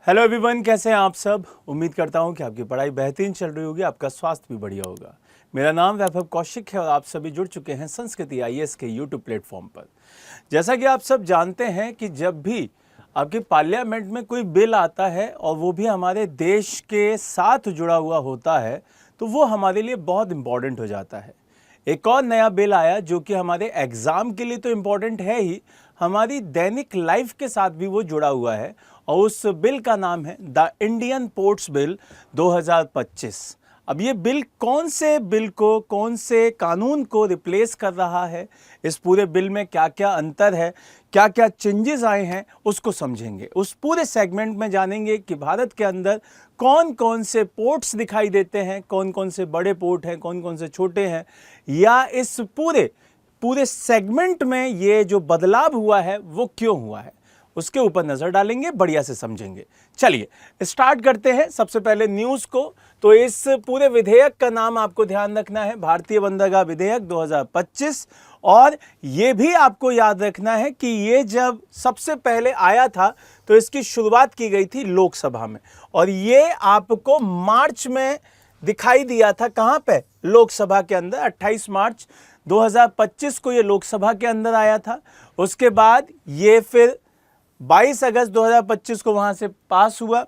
Hello everyone, कैसे हैं आप सब। उम्मीद करता हूं कि आपकी पढ़ाई बेहतरीन चल रही होगी, आपका स्वास्थ्य भी बढ़िया होगा। मेरा नाम वैभव कौशिक है और आप सभी जुड़ चुके हैं संस्कृति आईएएस के यूट्यूब प्लेटफॉर्म पर। जैसा कि आप सब जानते हैं कि जब भी आपके पार्लियामेंट में कोई बिल आता है और वो भी हमारे देश के साथ जुड़ा हुआ होता है तो वो हमारे लिए बहुत इम्पॉर्टेंट हो जाता है। एक और नया बिल आया जो कि हमारे एग्ज़ाम के लिए तो इम्पॉर्टेंट है ही, हमारी दैनिक लाइफ के साथ भी वो जुड़ा हुआ है और उस बिल का नाम है द इंडियन पोर्ट्स बिल 2025। अब ये बिल कौन से कानून को रिप्लेस कर रहा है, इस पूरे बिल में क्या क्या अंतर है, क्या क्या चेंजेस आए हैं, उसको समझेंगे। उस पूरे सेगमेंट में जानेंगे कि भारत के अंदर कौन कौन से पोर्ट्स दिखाई देते हैं, कौन कौन से बड़े पोर्ट हैं, कौन कौन से छोटे हैं, या इस पूरे सेगमेंट में ये जो बदलाव हुआ है वो क्यों हुआ है, उसके ऊपर नजर डालेंगे, बढ़िया से समझेंगे। चलिए स्टार्ट करते हैं सबसे पहले न्यूज़ को। तो इस पूरे विधेयक का नाम आपको ध्यान रखना है भारतीय बंदरगाह विधेयक 2025। और ये भी आपको याद रखना है कि ये जब सबसे पहले आया था तो इसकी शुरुआत की गई थी लोकसभा में, और ये आपको मार्च में दिखाई दिया था। कहाँ पे? लोकसभा के अंदर। 28 मार्च 2025 को ये लोकसभा के अंदर आया था। उसके बाद ये फिर 22 अगस्त 2025 को वहां से पास हुआ।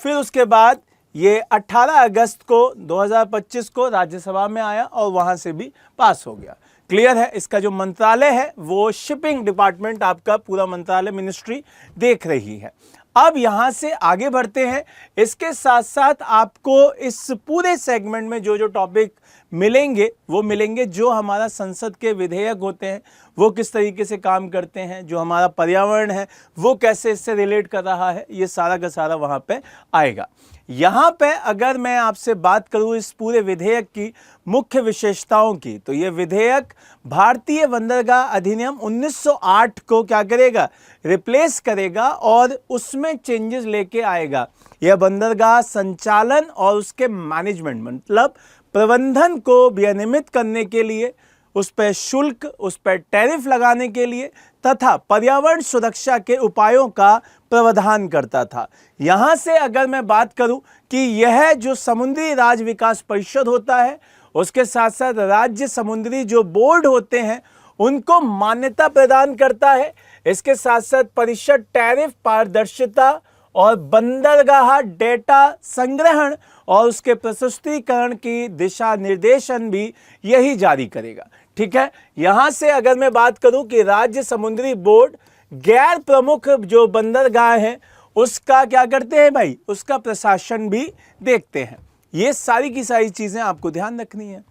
फिर उसके बाद ये 18 अगस्त को 2025 को राज्यसभा में आया और वहां से भी पास हो गया। क्लियर है? इसका जो मंत्रालय है वो शिपिंग डिपार्टमेंट, आपका पूरा मंत्रालय मिनिस्ट्री देख रही है। अब यहां से आगे बढ़ते हैं। इसके साथ साथ आपको इस पूरे सेगमेंट में जो जो टॉपिक मिलेंगे वो मिलेंगे, जो हमारा संसद के विधेयक होते हैं वो किस तरीके से काम करते हैं, जो हमारा पर्यावरण है वो कैसे इससे रिलेट कर रहा है, ये सारा का सारा वहाँ पे आएगा। यहाँ पे अगर मैं आपसे बात करूँ इस पूरे विधेयक की मुख्य विशेषताओं की, तो ये विधेयक भारतीय बंदरगाह अधिनियम 1908 को क्या करेगा? रिप्लेस करेगा और उसमें चेंजेस लेके आएगा। यह बंदरगाह संचालन और उसके मैनेजमेंट मतलब प्रबंधन को विनियमित करने के लिए, उस पर शुल्क, उस पर टैरिफ लगाने के लिए तथा पर्यावरण सुरक्षा के उपायों का प्रावधान करता था। यहाँ से अगर मैं बात करूं कि यह जो समुद्री राज्य विकास परिषद होता है, उसके साथ साथ राज्य समुद्री जो बोर्ड होते हैं उनको मान्यता प्रदान करता है। इसके साथ साथ परिषद टैरिफ पारदर्शिता और बंदरगाह डेटा संग्रहण और उसके प्रशस्तीकरण की दिशा निर्देशन भी यही जारी करेगा। ठीक है, यहां से अगर मैं बात करूं कि राज्य समुद्री बोर्ड गैर प्रमुख जो बंदरगाह हैं उसका क्या करते हैं भाई? उसका प्रशासन भी देखते हैं। ये सारी की सारी चीजें आपको ध्यान रखनी है।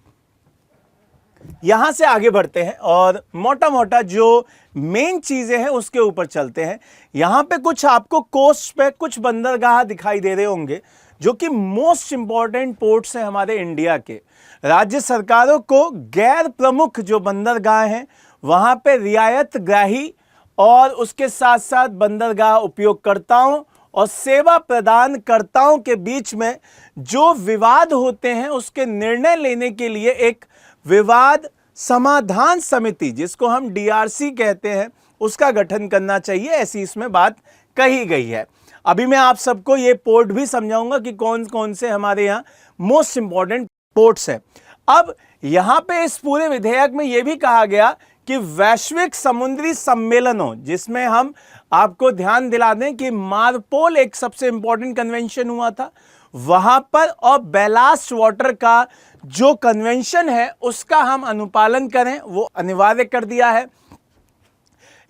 यहां से आगे बढ़ते हैं और मोटा मोटा जो मेन चीजें हैं उसके ऊपर चलते हैं। यहां पे कुछ आपको कोस्ट पे कुछ बंदरगाह दिखाई दे रहे होंगे जो कि मोस्ट इंपॉर्टेंट पोर्ट्स हैं हमारे इंडिया के। राज्य सरकारों को गैर प्रमुख जो बंदरगाह हैं वहां पे रियायत ग्राही और उसके साथ साथ बंदरगाह उपयोगकर्ताओं और सेवा प्रदानकर्ताओं के बीच में जो विवाद होते हैं उसके निर्णय लेने के लिए एक विवाद समाधान समिति, जिसको हम डीआरसी कहते हैं, उसका गठन करना चाहिए, ऐसी इसमें बात कही गई है। अभी मैं आप सबको ये पोर्ट भी समझाऊंगा कि कौन कौन से हमारे यहाँ मोस्ट इंपॉर्टेंट पोर्ट्स हैं। अब यहाँ पे इस पूरे विधेयक में यह भी कहा गया कि वैश्विक समुद्री सम्मेलनों, जिसमें हम आपको ध्यान दिला दें कि मार्पोल एक सबसे इंपॉर्टेंट कन्वेंशन हुआ था वहां पर, और बेलास्ट वाटर का जो कन्वेंशन है उसका हम अनुपालन करें, वो अनिवार्य कर दिया है।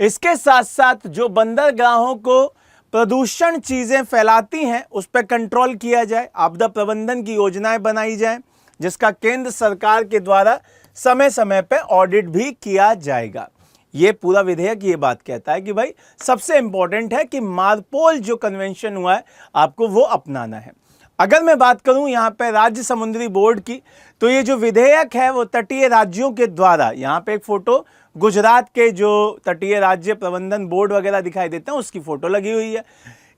इसके साथ साथ जो बंदरगाहों को प्रदूषण चीजें फैलाती हैं उस पर कंट्रोल किया जाए, आपदा प्रबंधन की योजनाएं बनाई जाएं, जिसका केंद्र सरकार के द्वारा समय समय पर ऑडिट भी किया जाएगा। ये पूरा विधेयक ये बात कहता है कि भाई सबसे इंपॉर्टेंट है कि मार्पोल जो कन्वेंशन हुआ है आपको वो अपनाना है। अगर मैं बात करूं यहां पे राज्य समुद्री बोर्ड की, तो ये जो विधेयक है वो तटीय राज्यों के द्वारा, यहां पे एक फोटो गुजरात के जो तटीय राज्य प्रबंधन बोर्ड वगैरह दिखाई देते हैं उसकी फोटो लगी हुई है।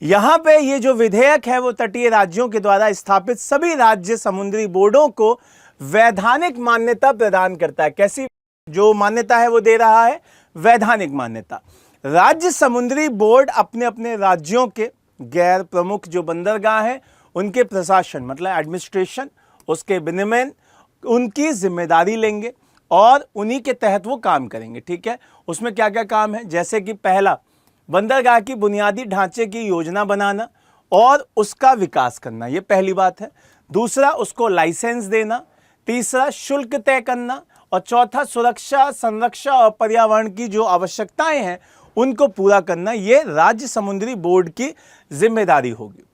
यहां पे ये जो विधेयक है वो तटीय राज्यों के द्वारा स्थापित सभी राज्य समुद्री बोर्डों को वैधानिक मान्यता प्रदान करता है। कैसी जो मान्यता है वो दे रहा है? वैधानिक मान्यता। राज्य समुद्री बोर्ड अपने अपने राज्यों के गैर प्रमुख जो बंदरगाह हैं उनके प्रशासन मतलब एडमिनिस्ट्रेशन, उसके विनियमन, उनकी जिम्मेदारी लेंगे और उन्हीं के तहत वो काम करेंगे। ठीक है, उसमें क्या क्या काम है, जैसे कि पहला, बंदरगाह की बुनियादी ढांचे की योजना बनाना और उसका विकास करना, ये पहली बात है। दूसरा, उसको लाइसेंस देना। तीसरा, शुल्क तय करना। और चौथा, सुरक्षा, संरक्षा और पर्यावरण की जो आवश्यकताएं हैं उनको पूरा करना। ये राज्य समुद्री बोर्ड की जिम्मेदारी होगी।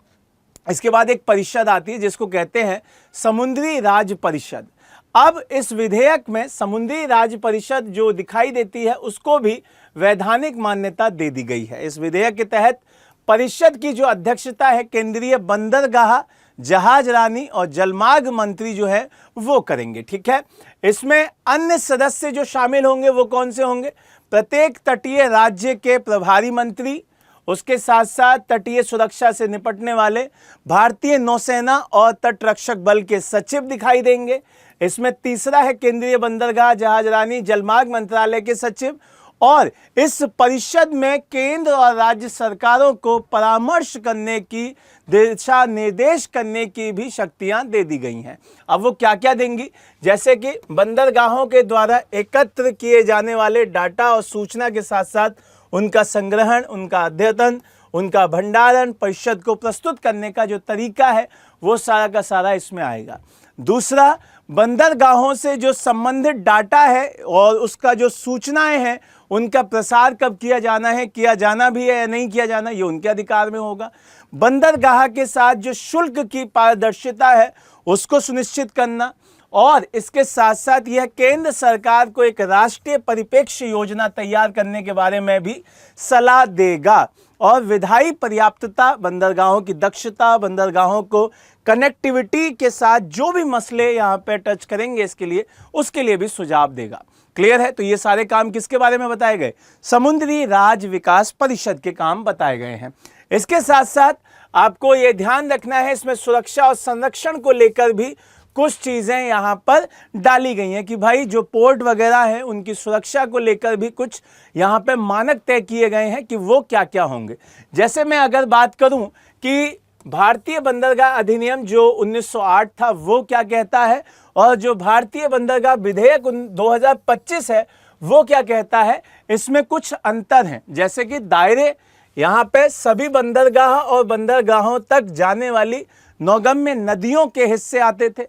इसके बाद एक परिषद आती है जिसको कहते हैं समुद्री राज्य परिषद। अब इस विधेयक में समुद्री राज्य परिषद जो दिखाई देती है उसको भी वैधानिक मान्यता दे दी गई है। इस विधेयक के तहत परिषद की जो अध्यक्षता है केंद्रीय बंदरगाह, जहाजरानी और जलमार्ग मंत्री जो है वो करेंगे। ठीक है, इसमें अन्य सदस्य जो शामिल होंगे वो कौन से होंगे? प्रत्येक तटीय राज्य के प्रभारी मंत्री, उसके साथ साथ तटीय सुरक्षा से निपटने वाले भारतीय नौसेना और तट रक्षक बल के सचिव दिखाई देंगे। इसमें तीसरा है केंद्रीय बंदरगाह, जहाजरानी, जलमार्ग मंत्रालय के सचिव। और इस परिषद में केंद्र और राज्य सरकारों को परामर्श करने की, दिशा निर्देश करने की भी शक्तियां दे दी गई हैं। अब वो क्या क्या देंगी, जैसे कि बंदरगाहों के द्वारा एकत्र किए जाने वाले डाटा और सूचना के साथ साथ उनका संग्रहण, उनका अद्यतन, उनका भंडारण, परिषद को प्रस्तुत करने का जो तरीका है वो सारा का सारा इसमें आएगा। दूसरा, बंदरगाहों से जो संबंधित डाटा है और उसका जो सूचनाएं हैं उनका प्रसार कब किया जाना है, किया जाना भी है या नहीं किया जाना, ये उनके अधिकार में होगा। बंदरगाह के साथ जो शुल्क की पारदर्शिता है उसको सुनिश्चित करना। और इसके साथ साथ यह केंद्र सरकार को एक राष्ट्रीय परिप्रेक्ष्य योजना तैयार करने के बारे में भी सलाह देगा। और विधायी पर्याप्तता, बंदरगाहों की दक्षता, बंदरगाहों को कनेक्टिविटी के साथ जो भी मसले यहाँ पे टच करेंगे इसके लिए, उसके लिए भी सुझाव देगा। क्लियर है? तो ये सारे काम किसके बारे में बताए गए? समुद्री राज्य विकास परिषद के काम बताए गए हैं। इसके साथ साथ आपको ये ध्यान रखना है इसमें सुरक्षा और संरक्षण को लेकर भी कुछ चीजें यहाँ पर डाली गई हैं कि भाई जो पोर्ट वगैरह है उनकी सुरक्षा को लेकर भी कुछ यहाँ पे मानक तय किए गए हैं कि वो क्या क्या होंगे। जैसे मैं अगर बात करूं कि भारतीय बंदरगाह अधिनियम जो 1908 था वो क्या कहता है और जो भारतीय बंदरगाह विधेयक 2025 है वो क्या कहता है, इसमें कुछ अंतर हैं। जैसे कि दायरे, यहाँ पे सभी बंदरगाह और बंदरगाहों तक जाने वाली नौगम्य नदियों के हिस्से आते थे।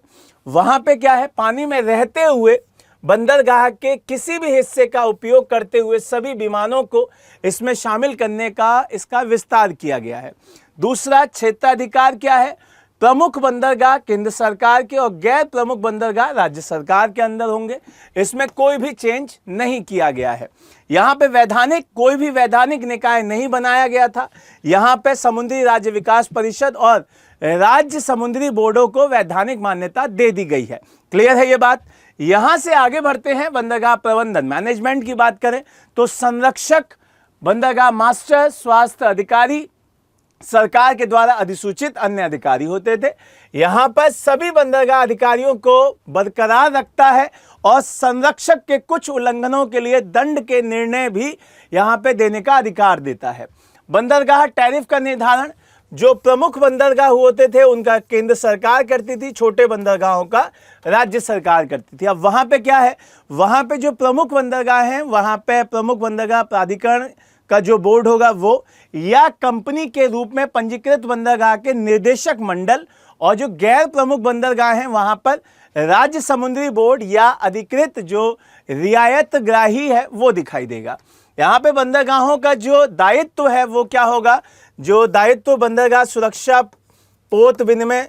वहां पे क्या है, पानी में रहते हुए बंदरगाह के किसी भी हिस्से का उपयोग करते हुए सभी विमानों को इसमें शामिल करने का इसका विस्तार किया गया है। दूसरा, क्षेत्राधिकार क्या है, प्रमुख बंदरगाह केंद्र सरकार के और गैर प्रमुख बंदरगाह राज्य सरकार के अंदर होंगे। इसमें कोई भी चेंज नहीं किया गया है। यहाँ पे वैधानिक, कोई भी वैधानिक निकाय नहीं बनाया गया था। यहाँ पे समुद्री राज्य विकास परिषद और राज्य समुद्री बोर्डों को वैधानिक मान्यता दे दी गई है। क्लियर है ये बात? यहां से आगे बढ़ते हैं। बंदरगाह प्रबंधन, मैनेजमेंट की बात करें तो संरक्षक, बंदरगाह मास्टर, स्वास्थ्य अधिकारी, सरकार के द्वारा अधिसूचित अन्य अधिकारी होते थे। यहां पर सभी बंदरगाह अधिकारियों को बरकरार रखता है और संरक्षक के कुछ उल्लंघनों के लिए दंड के निर्णय भी यहां पे देने का अधिकार देता है। बंदरगाह टैरिफ का निर्धारण, जो प्रमुख बंदरगाह होते थे उनका केंद्र सरकार करती थी, छोटे बंदरगाहों का राज्य सरकार करती थी। अब वहां पे क्या है, वहां पे जो प्रमुख बंदरगाह हैं वहां पे प्रमुख बंदरगाह प्राधिकरण का जो बोर्ड होगा वो, या कंपनी के रूप में पंजीकृत बंदरगाह के निर्देशक मंडल, और जो गैर प्रमुख बंदरगाह हैं वहां पर राज्य समुद्री बोर्ड या अधिकृत जो रियायतग्राही है वो दिखाई देगा। यहाँ पे बंदरगाहों का जो दायित्व है वो क्या होगा, जो दायित्व बंदरगाह सुरक्षा, पोत विनिमय,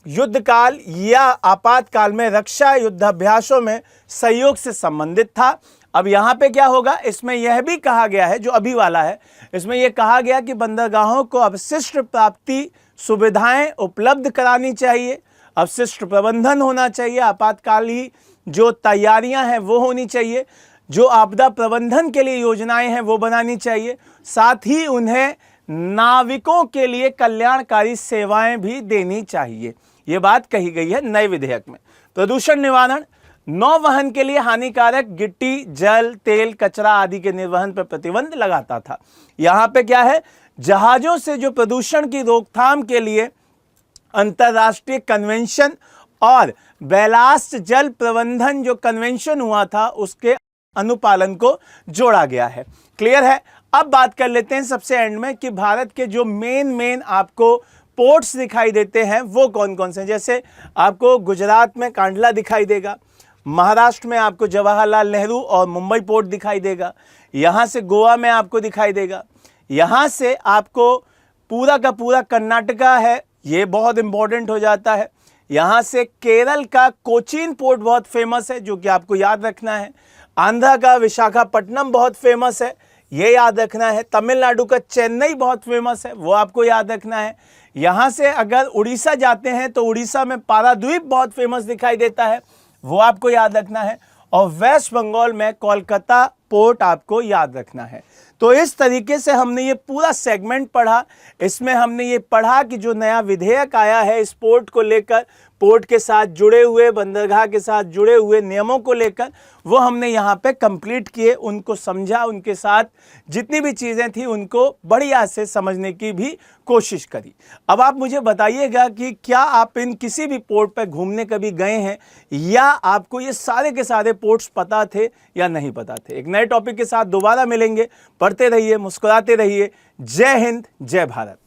युद्ध काल या आपातकाल में रक्षा युद्धाभ्यासों में सहयोग से संबंधित था। अब यहाँ पे क्या होगा, इसमें यह भी कहा गया है, जो अभी वाला है, इसमें यह कहा गया कि बंदरगाहों को अवशिष्ट प्राप्ति सुविधाएं उपलब्ध करानी चाहिए, अवशिष्ट प्रबंधन होना चाहिए, आपातकाली जो तैयारियां हैं वो होनी चाहिए, जो आपदा प्रबंधन के लिए योजनाएं हैं वो बनानी चाहिए, साथ ही उन्हें नाविकों के लिए कल्याणकारी सेवाएं भी देनी चाहिए। ये बात कही गई है नए विधेयक में। प्रदूषण निवारण, नौवहन के लिए हानिकारक गिट्टी, जल, तेल, कचरा आदि के निर्वहन पर प्रतिबंध लगाता था। यहाँ पे क्या है, जहाज़ों से जो प्रदूषण की रोकथाम के लिए अंतर्राष्ट्रीय कन्वेंशन और बैलास्ट जल प्रबंधन जो कन्वेंशन हुआ था उसके अनुपालन को जोड़ा गया है। क्लियर है। अब बात कर लेते हैं सबसे एंड में कि भारत के जो मेन आपको पोर्ट्स दिखाई देते हैं वो कौन कौन से हैं। जैसे आपको गुजरात में कांडला दिखाई देगा, महाराष्ट्र में आपको जवाहरलाल नेहरू और मुंबई पोर्ट दिखाई देगा, यहाँ से गोवा में आपको दिखाई देगा, यहाँ से आपको पूरा का पूरा कर्नाटका है, ये बहुत इंपॉर्टेंट हो जाता है। यहाँ से केरल का कोचीन पोर्ट बहुत फेमस है जो कि आपको याद रखना है। आंध्रा का विशाखापट्टनम बहुत फेमस है, ये याद रखना है। तमिलनाडु का चेन्नई बहुत फेमस है, वो आपको याद रखना है। यहाँ से अगर उड़ीसा जाते हैं तो उड़ीसा में पारादीप बहुत फेमस दिखाई देता है, वो आपको याद रखना है। और वेस्ट बंगाल में कोलकाता पोर्ट आपको याद रखना है। तो इस तरीके से हमने ये पूरा सेगमेंट पढ़ा। इसमें हमने ये पढ़ा कि जो नया विधेयक आया है इस पोर्ट को लेकर, पोर्ट के साथ जुड़े हुए, बंदरगाह के साथ जुड़े हुए नियमों को लेकर, वो हमने यहाँ पे कंप्लीट किए, उनको समझा, उनके साथ जितनी भी चीज़ें थी उनको बढ़िया से समझने की भी कोशिश करी। अब आप मुझे बताइएगा कि क्या आप इन किसी भी पोर्ट पर घूमने कभी गए हैं या आपको ये सारे के सारे पोर्ट्स पता थे या नहीं पता थे। एक नए टॉपिक के साथ दोबारा मिलेंगे। पढ़ते रहिए, मुस्कुराते रहिए। जय हिंद, जय भारत।